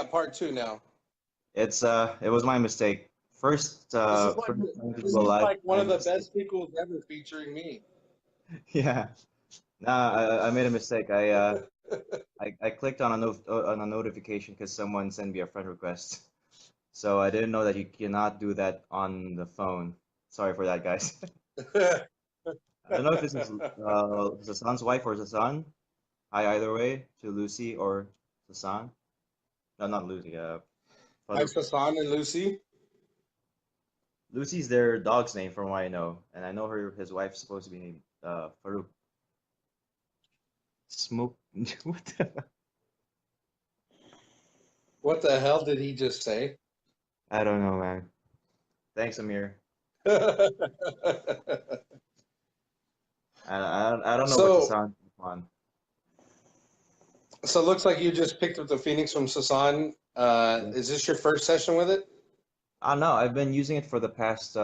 got part two now. It was my mistake. First, This is like first time to this go is live, like one my of the mistake. best sequels ever featuring me. Yeah. Nah, I made a mistake. I clicked on a on a notification because someone sent me a friend request. So I didn't know that you cannot do that on the phone. Sorry for that, guys. I don't know if this is Sasan's wife or Sasan. Hi, either way, to Lucy or Sasan. No, not Lucy. Hi, Farouk. Sasan and Lucy. Lucy's their dog's name, from what I know, and I know his wife's supposed to be named Farouk. Smoke. What the? What the hell did he just say? I don't know, man. Thanks, Amir. I don't know what so Sasan on. so it looks like you just picked up the Phoenix from Sasan. Yeah. Is this your first session with it? I know. I've been using it for the past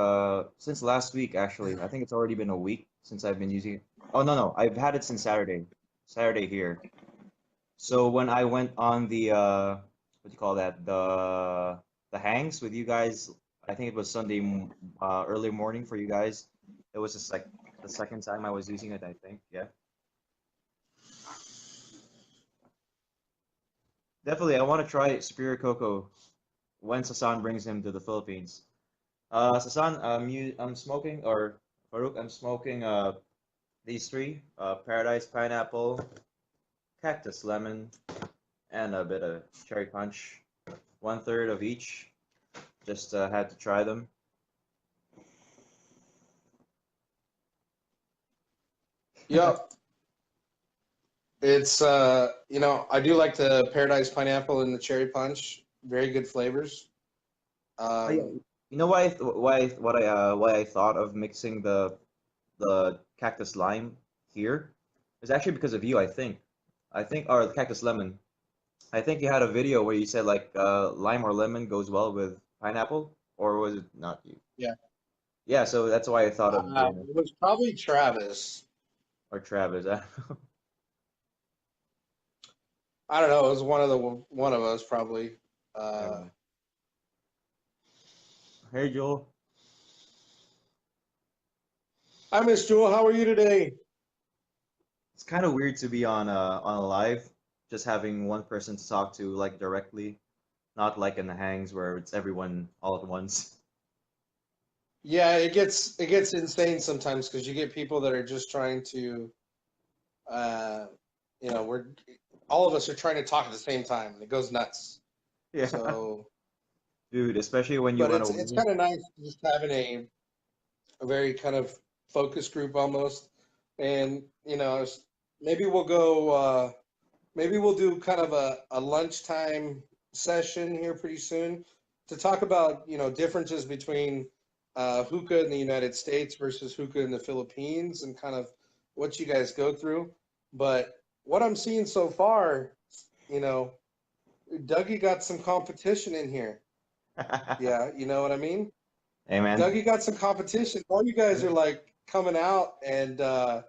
since last week actually. I think it's already been a week since I've been using it. Oh no, I've had it since Saturday. Saturday here. So when I went on the what do you call that? The hangs with you guys, I think it was Sunday early morning for you guys. It was just like the second time I was using it, I think. Yeah. Definitely I want to try Superior Cocoa when Sasan brings him to the Philippines. Sasan, I'm smoking, or Farouk, I'm smoking these three, Paradise Pineapple, Cactus Lemon, and a bit of Cherry Punch. 1/3 of each. Just had to try them. Yep. It's I do like the Paradise Pineapple and the Cherry Punch. Very good flavors. Oh, yeah. Um, You know why I thought of mixing the Cactus Lime here? It's actually because of you, I think. Or the Cactus Lemon. I think you had a video where you said like lime or lemon goes well with pineapple, or was it not you? yeah. Yeah, so that's why I thought of doing it. It was probably Travis. Or Travis. I don't know. It was one of us probably. Uh, Uh, hey Joel. Hi, Miss Jewel. How are you today? It's kind of weird to be on a live, just having one person to talk to like directly, not like in the hangs where it's everyone all at once. Yeah, it gets insane sometimes because you get people that are just trying to, uh, we're all of us are trying to talk at the same time, and it goes nuts. Yeah, So, dude, especially when you but run it's away. kind of nice just having a very kind of focus group almost, and maybe we'll go. Maybe we'll do kind of a lunchtime session here pretty soon to talk about, differences between hookah in the United States versus hookah in the Philippines and kind of what you guys go through. But what I'm seeing so far, you know, Dougie got some competition in here. Yeah, you know what I mean? Hey man, Dougie got some competition. All you guys are like coming out and, uh,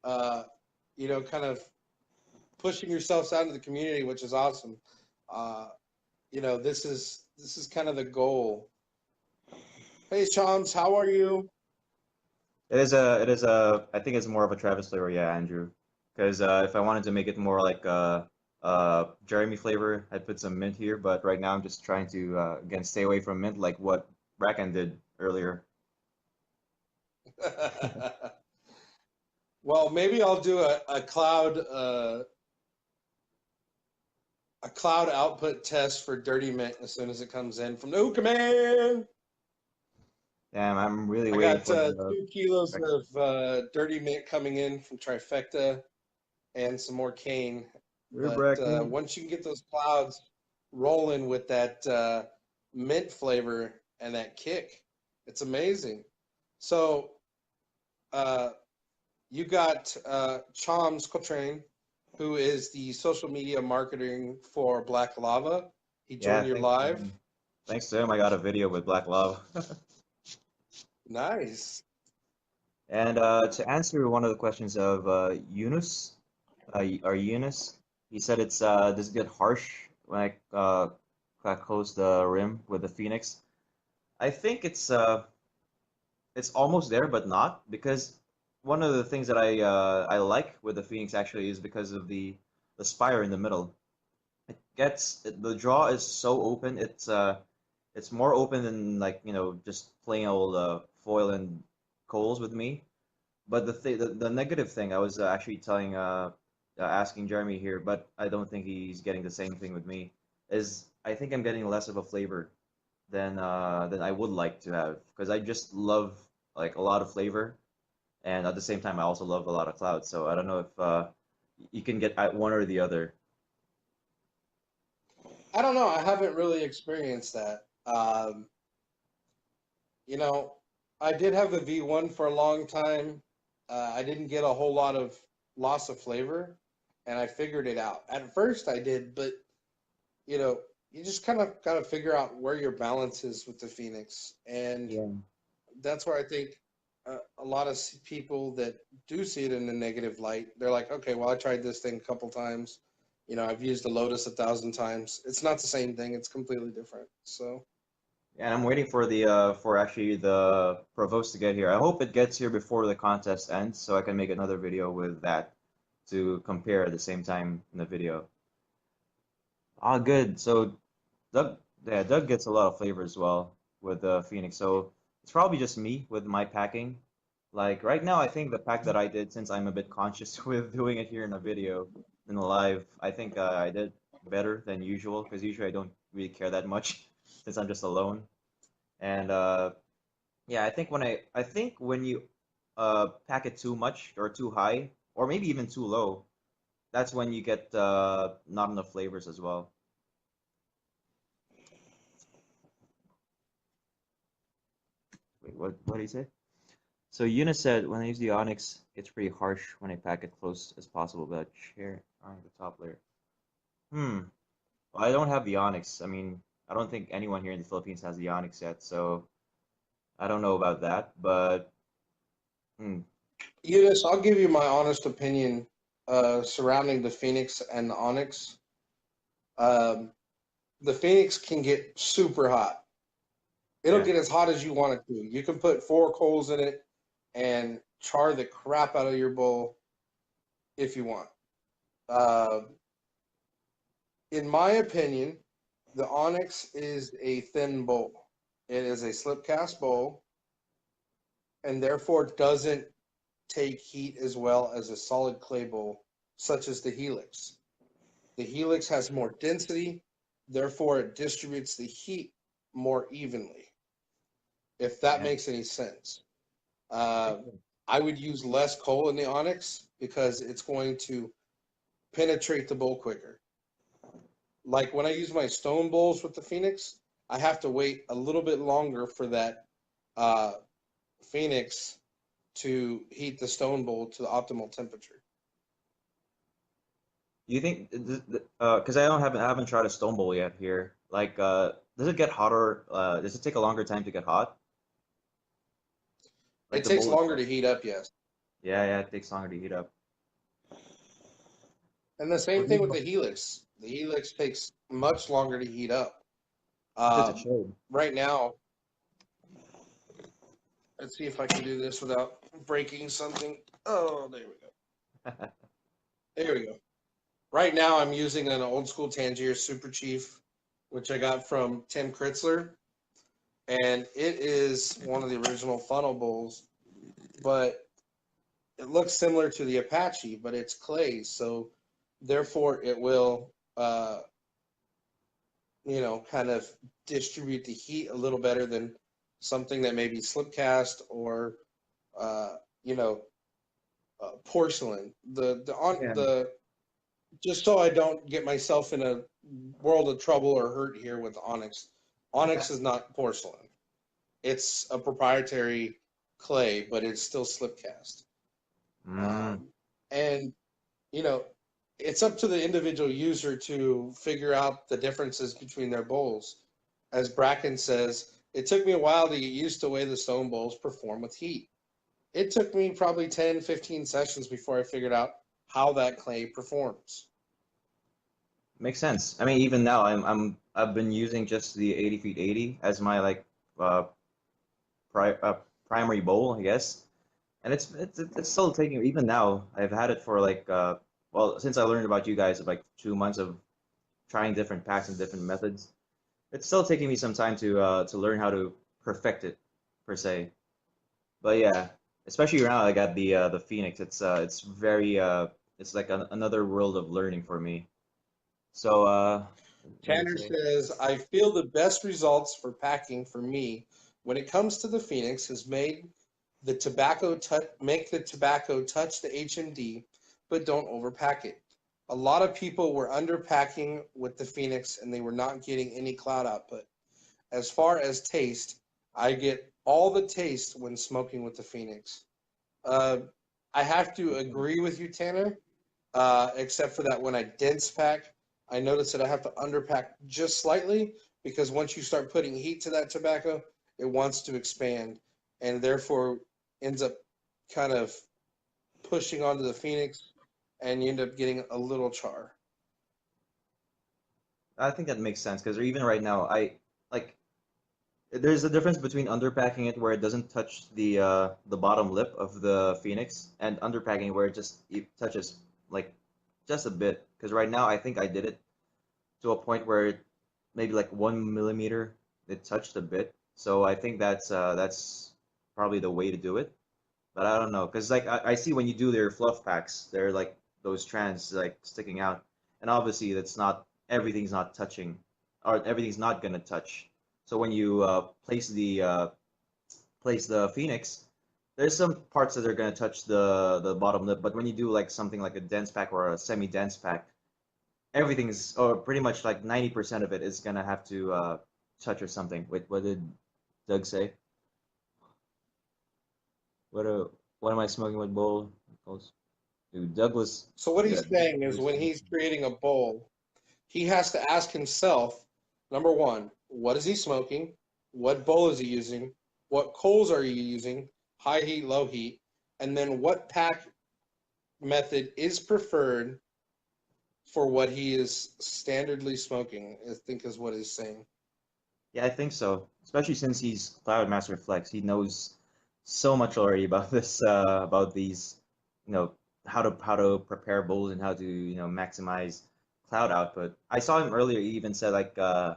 kind of pushing yourselves out into the community, which is awesome. Uh, this is kind of the goal. Hey, Shams, how are you? I think it's more of a Travis flavor, yeah, Andrew. Because if I wanted to make it more like Jeremy flavor, I'd put some mint here. But right now I'm just trying to again stay away from mint, like what Bracken did earlier. Well, maybe I'll do a cloud output test for Dirty Mint as soon as it comes in from the Hookah Man. Damn, I'm really I waiting got for the. 2 kilos of Dirty Mint coming in from Trifecta and some more cane. We're But Bracken. once you can get those clouds rolling with that mint flavor and that kick, it's amazing. So uh, you got Chams Cotrain, who is the social media marketing for Black Lava. He Yeah, joined your live. thanks to him, I got a video with Black Lava. Nice. And to answer one of the questions of Yunus, or Yunus, he said it's does it get harsh when I close the rim with the Phoenix. I think it's almost there, but not, because one of the things that I like with the Phoenix actually is because of the spire in the middle. The draw is so open. It's more open than, like, just plain old foil and coals with me. But the negative thing, I was actually asking Jeremy here, but I don't think he's getting the same thing with me, is I think I'm getting less of a flavor than I would like to have, because I just love like a lot of flavor, and at the same time I also love a lot of cloud. So I don't know if you can get at one or the other. I don't know. I haven't really experienced that. You know, I did have the V1 for a long time. I didn't get a whole lot of loss of flavor, and I figured it out. At first, I did, but you know, you just kind of got to figure out where your balance is with the Phoenix, and Yeah. that's where I think a lot of people that do see it in a negative light, they're like, okay, well, I tried this thing a couple times. You know, I've used the Lotus 1,000 times. It's not the same thing. It's completely different. So. And I'm waiting for for actually the Provost to get here. I hope it gets here before the contest ends, so I can make another video with that to compare at the same time in the video. Ah, good. So Doug, yeah, Doug gets a lot of flavor as well with the Phoenix. So it's probably just me with my packing. Like right now, I think the pack that I did, since I'm a bit conscious with doing it here in a video in the live, I think I did better than usual, because usually I don't really care that much since I'm just alone. And yeah, I think when you pack it too much or too high, or maybe even too low, that's when you get not enough flavors as well. Wait, what did he say? So Eunice said, when I use the Onyx, it's pretty harsh when I pack it close as possible, but share on the top layer. Hmm. Well, I don't have the Onyx. I mean, I don't think anyone here in the Philippines has the Onyx yet, so I don't know about that. But hmm. Eunice, I'll give you my honest opinion surrounding the Phoenix and the Onyx. Um, the Phoenix can get super hot. It'll Yeah. get as hot as you want it to. You can put 4 coals in it and char the crap out of your bowl if you want. Uh, in my opinion, the Onyx is a thin bowl. It is a slip cast bowl and therefore doesn't take heat as well as a solid clay bowl, such as the Helix. The Helix has more density, therefore it distributes the heat more evenly, if that Yeah. makes any sense. It Uh, does. I would use less coal in the Onyx because it's going to penetrate the bowl quicker. Like when I use my stone bowls with the Phoenix, I have to wait a little bit longer for that uh, Phoenix to heat the stone bowl to the optimal temperature. Do you think, because I haven't tried a stone bowl yet here. Like, does it get hotter? Does it take a longer time to get hot? Like It the takes bowl longer itself? to heat up, yes. Yeah, yeah, it takes longer to heat up. And the Or same do thing you with know? the Helix. The Helix takes much longer to heat up. Because it Um, showed. right now, let's see if I can do this without breaking something. Oh, there we go. There we go. Right now, I'm using an old school Tangier Super Chief, which I got from Tim Kritzler, and it is one of the original funnel bowls, but it looks similar to the Apache, but it's clay, so therefore it will, kind of distribute the heat a little better than something that may be slip cast or, uh, you know, porcelain. The on Yeah. the Just so I don't get myself in a world of trouble or hurt here with Onyx. Onyx is not porcelain. It's a proprietary clay, but it's still slip cast. Mm. Um, and you know, it's up to the individual user to figure out the differences between their bowls. As Bracken says, it took me a while to get used to the way the stone bowls perform with heat. It took me probably 10, 15 sessions before I figured out how that clay performs. Makes sense. I mean, even now, I've been using just the 80 feet 80 as my like uh, primary bowl, I guess. And it's still taking, even now, I've had it for like well, since I learned about you guys, like 2 months of trying different packs and different methods. It's still taking me some time to learn how to perfect it per se. But yeah, especially now I got the Phoenix. It's very it's like another world of learning for me. So what did it Tanner say? says, I feel the best results for packing for me when it comes to the Phoenix has made make the tobacco touch the HMD, but don't overpack it. A lot of people were underpacking with the Phoenix and they were not getting any cloud output. As far as taste, I get all the taste when smoking with the Phoenix. Uh, I have to agree with you, Tanner, except for that when I dense pack, I notice that I have to underpack just slightly because once you start putting heat to that tobacco, it wants to expand and therefore ends up kind of pushing onto the Phoenix and you end up getting a little char. I think that makes sense because even right now, I like there's a difference between underpacking it where it doesn't touch the bottom lip of the Phoenix and underpacking where it touches like just a bit. Because right now, I think I did it to a point where maybe like 1 millimeter it touched a bit. So I think that's probably the way to do it. But I don't know, because like I see when you do their fluff packs, they're like those strands like sticking out, and obviously that's not everything's not touching, or everything's not gonna touch. So when you place the Phoenix, there's some parts that are gonna touch the bottom lip, but when you do like something like a dense pack or a semi-dense pack, everything's or pretty much like 90% of it is gonna have to touch or something. Wait, what did Doug say? What a what am I smoking with bowl? Dude, Douglas. So what Yeah. he's saying is when he's creating a bowl, he has to ask himself, number one, what is he smoking? What bowl is he using? What coals are you using? High heat, low heat. And then what pack method is preferred for what he is standardly smoking, I think is what he's saying. Yeah, I think so. Especially since he's Cloud Master Flex, he knows so much already about this, about these, you know, how to prepare bowls and how to, maximize cloud output. I saw him earlier. He even said like, I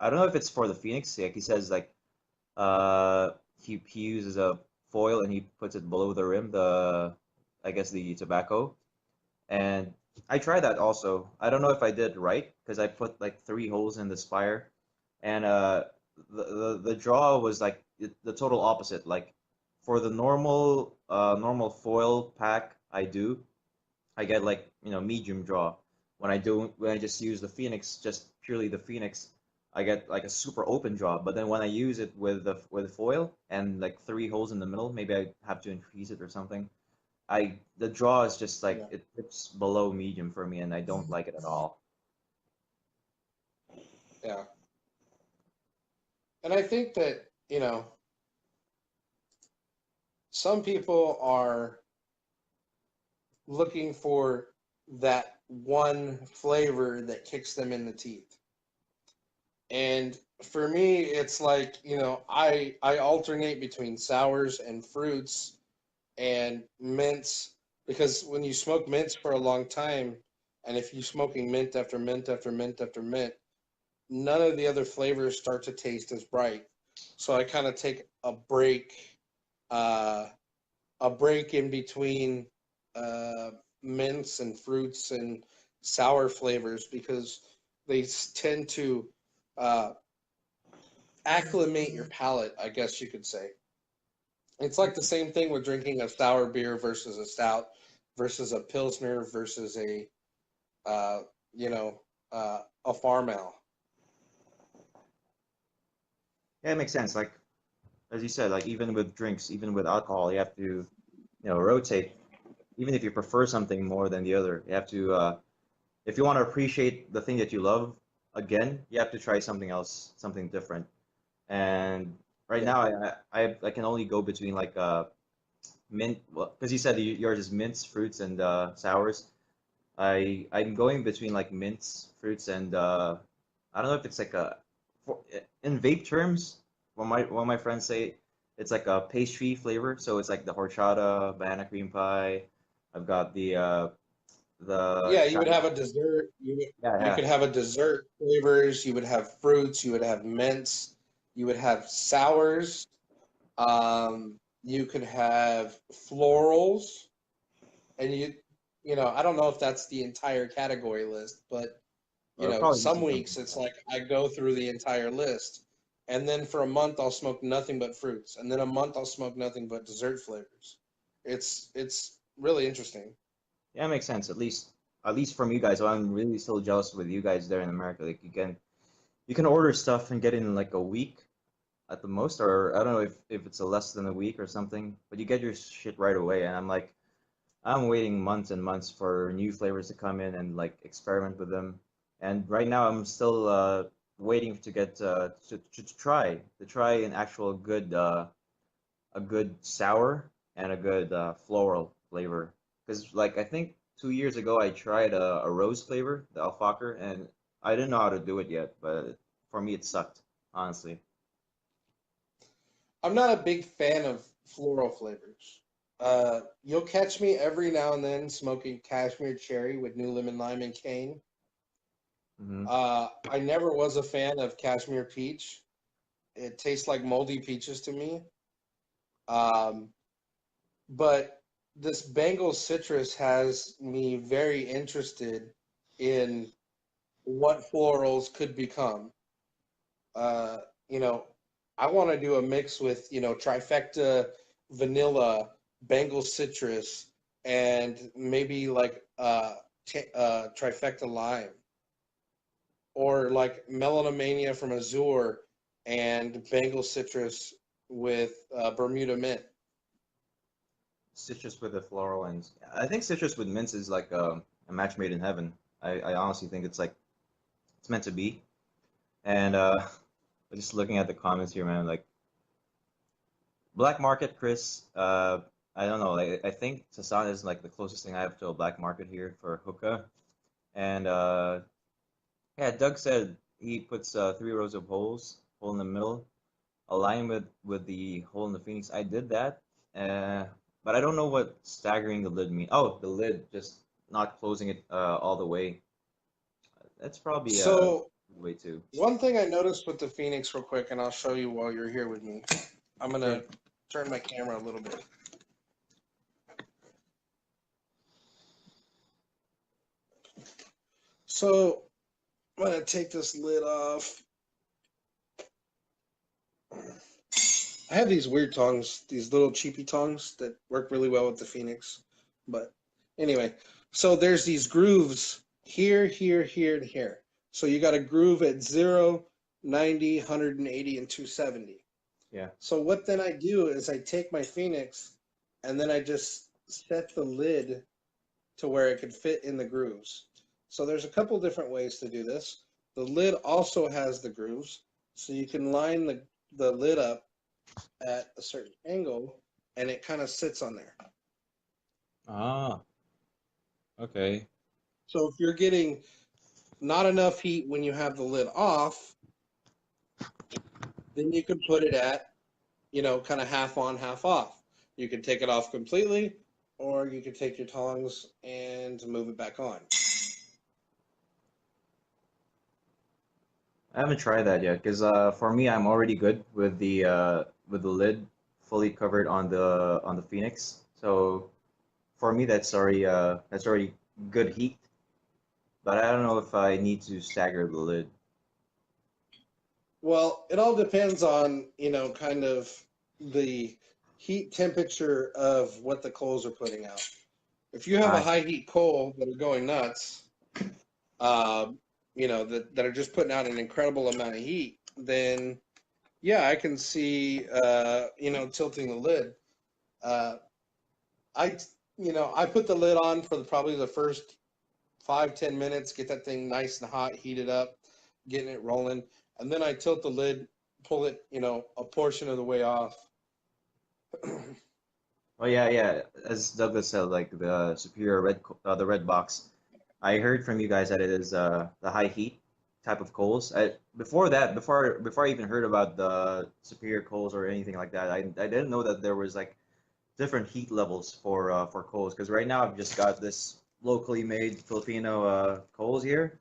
don't know if it's for the Phoenix. Like he says like, uh, he uses a foil and he puts it below the rim, I guess the tobacco. And I tried that also. I don't know if I did right because I put like 3 holes in the spire, and the draw was like the total opposite. Like for the normal foil pack I get like medium draw. When I just use the Phoenix, just purely the Phoenix, I get like a super open draw. But then when I use it with foil and like 3 holes in the middle, maybe I have to increase it or something. The draw is just like Yeah. it dips below medium for me, and I don't like it at all. Yeah. And I think that, some people are looking for that one flavor that kicks them in the teeth. And for me, it's like, I alternate between sours and fruits and mints because when you smoke mints for a long time, and if you're smoking mint after mint after mint after mint, none of the other flavors start to taste as bright. So I kind of take uh, a break in between uh, mints and fruits and sour flavors because they tend to uh, acclimate your palate, I guess you could say. It's like the same thing with drinking a sour beer versus a stout versus a pilsner versus uh, you know a farm ale. Yeah, it makes sense. Like as you said, like even with drinks, even with alcohol, you have to rotate. Even if you prefer something more than the other, you have to if you want to appreciate the thing that you love again, you have to try something else, something different. And right Yeah, now, I can only go between like mint, well, because you said yours is mints, fruits, and sours. I'm going between like mints, fruits, and I don't know if it's like a for, in vape terms. What my friends say, it's like a pastry flavor. So it's like the horchata, banana cream pie. I've got the Yeah, you would chai. have a dessert. Yeah, You yeah. could have a dessert flavors. You would have fruits. You would have mints. You would have sours. You could have florals, and I don't know if that's the entire category list, but Or probably some missing something. weeks it's like I go through the entire list, and then for a month I'll smoke nothing but fruits, and then a month I'll smoke nothing but dessert flavors. It's really interesting. Yeah, it makes sense. At least from you guys. So I'm really still jealous with you guys there in America. Like you can order stuff and get it in like a week at the most, or I don't know if it's a less than a week or something, but you get your shit right away. And I'm like, I'm waiting months and months for new flavors to come in and like experiment with them. And right now I'm still waiting to get to try an actual good a good sour and a good floral flavor. Because like I think 2 years ago I tried a rose flavor, the alfalfa, and I didn't know how to do it yet, but for me it sucked, honestly. I'm not a big fan of floral flavors. You'll catch me every now and then smoking cashmere cherry with new lemon lime and cane. Hmm. I never was a fan of cashmere peach. It tastes like moldy peaches to me. Um, but this Bengal citrus has me very interested in what florals could become. Uh, you know, I want to do a mix with, trifecta vanilla, Bengal citrus, and maybe like trifecta lime, or like melanomania from Azure and Bengal citrus with Bermuda mint. Citrus with a floral, and I think citrus with mints is like a match made in heaven. I honestly think it's like it's meant to be. And just looking at the comments here, man, like black market, Chris. I don't know. Like, I think Sasan is like the closest thing I have to a black market here for hookah. And yeah, Doug said he puts 3 rows of holes, hole in the middle, align with the hole in the Phoenix. I did that, uh, but I don't know what staggering the lid mean. Oh, the lid, just not closing it all the way. That's probably a So good way too. one thing I noticed with the Phoenix real quick, and I'll show you while you're here with me. I'm gonna Sure. turn my camera a little bit. So I'm gonna take this lid off. I have these weird tongs, these little cheapy tongs that work really well with the Phoenix. But anyway, so there's these grooves here, here, here, and here. So you got a groove at 0, 90, 180, and 270. Yeah. So what then I do is I take my Phoenix and then I just set the lid to where it could fit in the grooves. So there's a couple different ways to do this. The lid also has the grooves, so you can line the lid up at a certain angle and it kind of sits on there. Ah, okay. So if you're getting not enough heat when you have the lid off, then you could put it at, kind of half on, half off. You could take it off completely, or you could take your tongs and move it back on. I haven't tried that yet because for me, I'm already good with the lid fully covered on the Phoenix. So for me, that's already good heat. But I don't know if I need to stagger the lid. Well, it all depends on, kind of the heat temperature of what the coals are putting out. If you have a I high see. heat coal that are going nuts, that are just putting out an incredible amount of heat, then yeah, I can see, tilting the lid. Uh, I, I put the lid on for probably the first 5-10 minutes, get that thing nice and hot, heat it up, getting it rolling, and then I tilt the lid, pull it, a portion of the way off. Oh yeah, yeah. As Douglas said, like the superior the red box. I heard from you guys that it is the high heat type of coals. Before that, before I even heard about the superior coals or anything like that, I didn't know that there was like different heat levels for coals. Because right now I've just got this locally made Filipino coals here,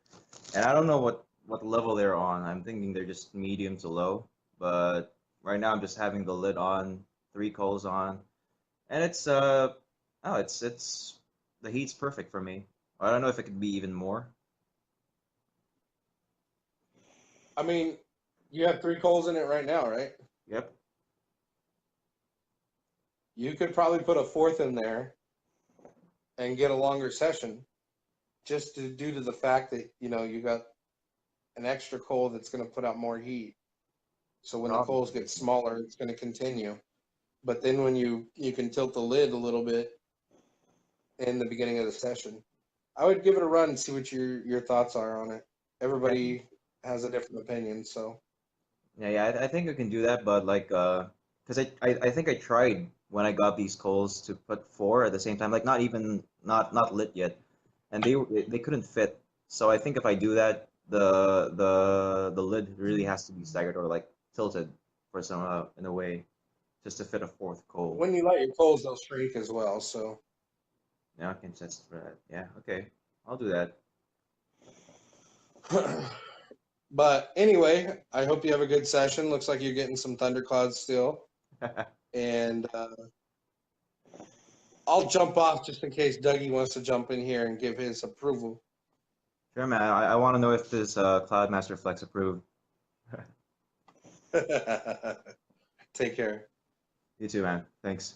and I don't know what level they're on. I'm thinking they're just medium to low, but right now I'm just having the lid on, three coals on, and it's oh it's the heat's perfect for me. I don't know if it could be even more. I mean, you have 3 coals in it right now, right? Yep. You could probably put a fourth in there and get a longer session, just due to the fact that you got an extra coal that's going to put out more heat. So when the coals Probably. get smaller, it's going to continue. But then when you can tilt the lid a little bit in the beginning of the session, I would give it a run and see what your thoughts are on it. Yeah, Everybody has a different opinion, so yeah. I think I can do that, but like, because I think I tried when I got these coals to put four at the same time, like not even not lit yet, and they couldn't fit. So I think if I do that, the lid really has to be staggered or like tilted for some in a way just to fit a fourth coal. when you light your coals, they'll shrink as well. So, Yeah, I can test for that. Yeah, okay, I'll do that. but anyway, I hope you have a good session. Looks like you're getting some thunderclouds still, and I'll jump off just in case Dougie wants to jump in here and give his approval. Sure, man. I want to know if this Cloudmaster Flex approved. Take care. You too, man. Thanks.